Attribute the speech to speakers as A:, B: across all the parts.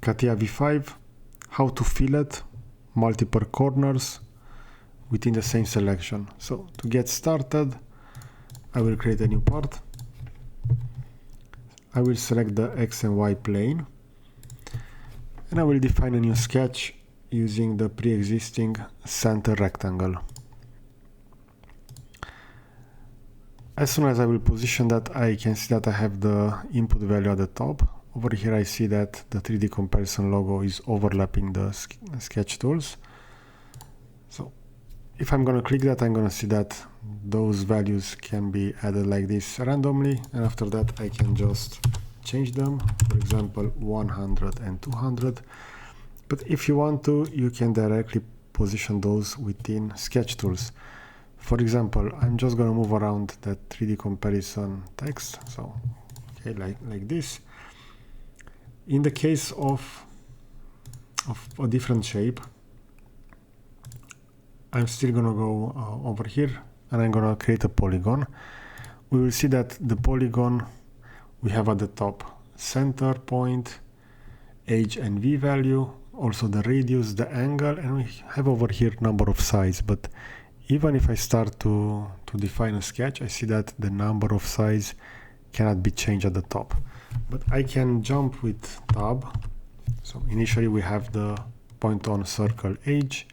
A: CATIA V5, how to fillet multiple corners within the same selection. So to get started, I will create a new part. I will select the X and Y plane, and I will define a new sketch using the pre-existing center rectangle. As soon as I will position that, I can see that I have the input value at the top. Over here I see that the 3D comparison logo is overlapping the sketch tools. So if I'm going to click that, I'm going to see that those values can be added like this randomly, and after that I can just change them, for example 100 and 200. But if you want to, you can directly position those within sketch tools. For example, I'm just going to move around that 3D comparison text, so okay, like this. In the case of a different shape, I'm still going to go over here and I'm going to create a polygon. We will see that the polygon we have at the top center point, age and V value, also the radius, the angle, and we have over here number of sides. But even if I start to define a sketch, I see that the number of sides cannot be changed at the top. But I can jump with tab. So initially we have the point on circle age,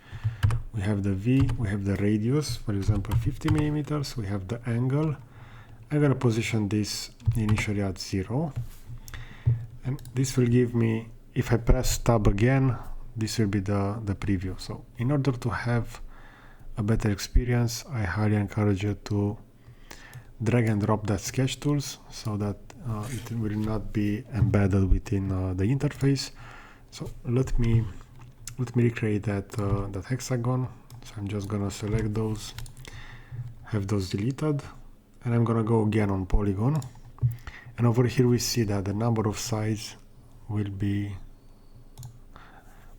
A: we have the V, we have the radius, for example 50 millimeters, we have the angle. I'm going to position this initially at 0, and this will give me, if I press tab again, this will be the preview. So in order to have a better experience, I highly encourage you to drag and drop that sketch tools so that it will not be embedded within the interface. So let me recreate that hexagon. So I'm just gonna select those, have those deleted, and I'm gonna go again on polygon. And over here we see that the number of sides will be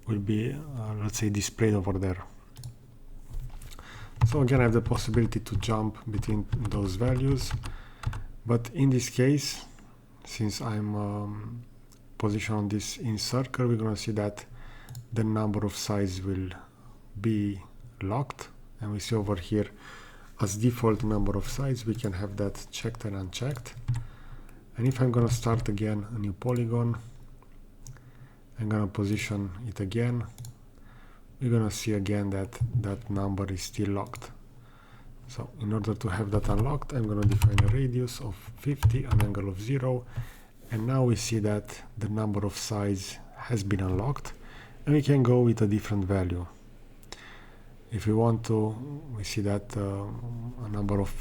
A: let's say displayed over there. So again, I have the possibility to jump between those values, but in this case, since I'm positioned on this in circle, we're going to see that the number of sides will be locked, and we see over here as default number of sides we can have that checked and unchecked. And if I'm going to start again a new polygon, I'm going to position it again, we're going to see again that that number is still locked. So in order to have that unlocked, I'm going to define a radius of 50, an angle of 0, and now we see that the number of sides has been unlocked, and we can go with a different value. If we want to, we see that a number of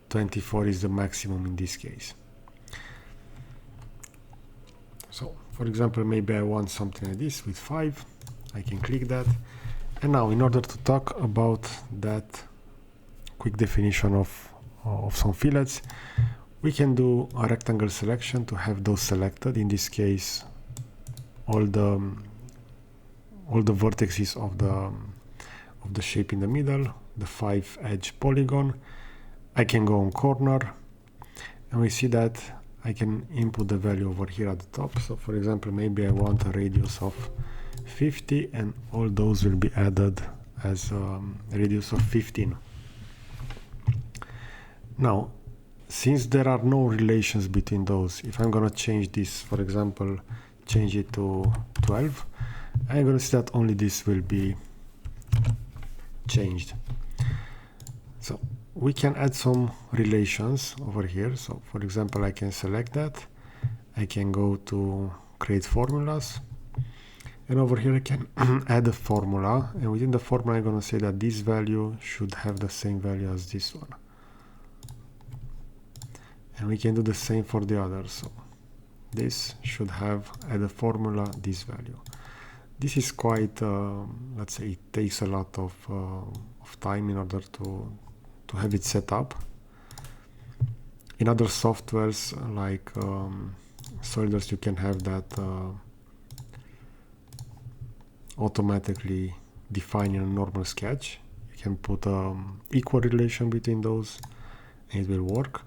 A: 24 is the maximum in this case. So for example, maybe I want something like this with 5. I can click that. And now in order to talk about that quick definition of some fillets, we can do a rectangle selection to have those selected. In this case, all the vertices of the shape in the middle, the 5 edge polygon. I can go on corner, and we see that I can input the value over here at the top. So for example, maybe I want a radius of 50, and all those will be added as a radius of 15. Now, since there are no relations between those, if I'm going to change this, for example, change it to 12, I'm going to see that only this will be changed. So we can add some relations over here. So for example, I can select that. I can go to create formulas. And over here I can add a formula, and within the formula I'm going to say that this value should have the same value as this one. And we can do the same for the others. So this should have, add a formula, this value. This is quite, let's say it takes a lot of time in order to have it set up. In other softwares like SolidWorks, you can have that automatically defined in a normal sketch. You can put equal relation between those, and it will work.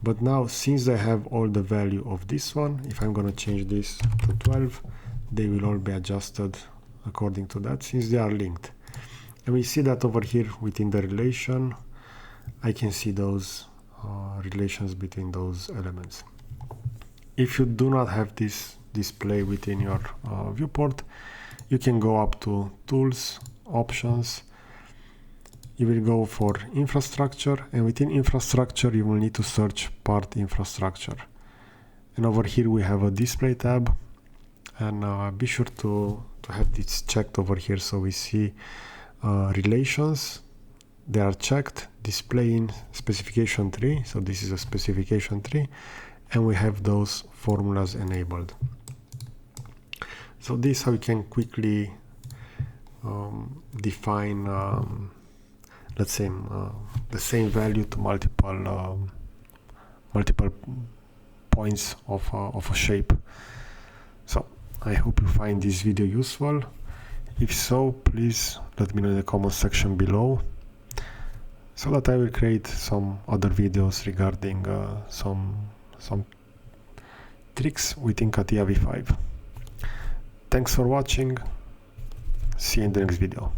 A: But now, since I have all the value of this one, if I'm going to change this to 12, they will all be adjusted according to that, since they are linked. And we see that over here within the relation, I can see those relations between those elements. If you do not have this display within your viewport, you can go up to Tools, Options. You will go for Infrastructure, and within Infrastructure, you will need to search Part Infrastructure. And over here, we have a Display tab, and be sure to have this checked over here, so we see relations. They are checked, displaying specification 3, so this is a specification 3, and we have those formulas enabled. So this is how you can quickly define, let's say, the same value to multiple points of a shape. So I hope you find this video useful. If so, please let me know in the comment section below, so that I will create some other videos regarding some tricks within CATIA V5. Thanks for watching. See you in the next video.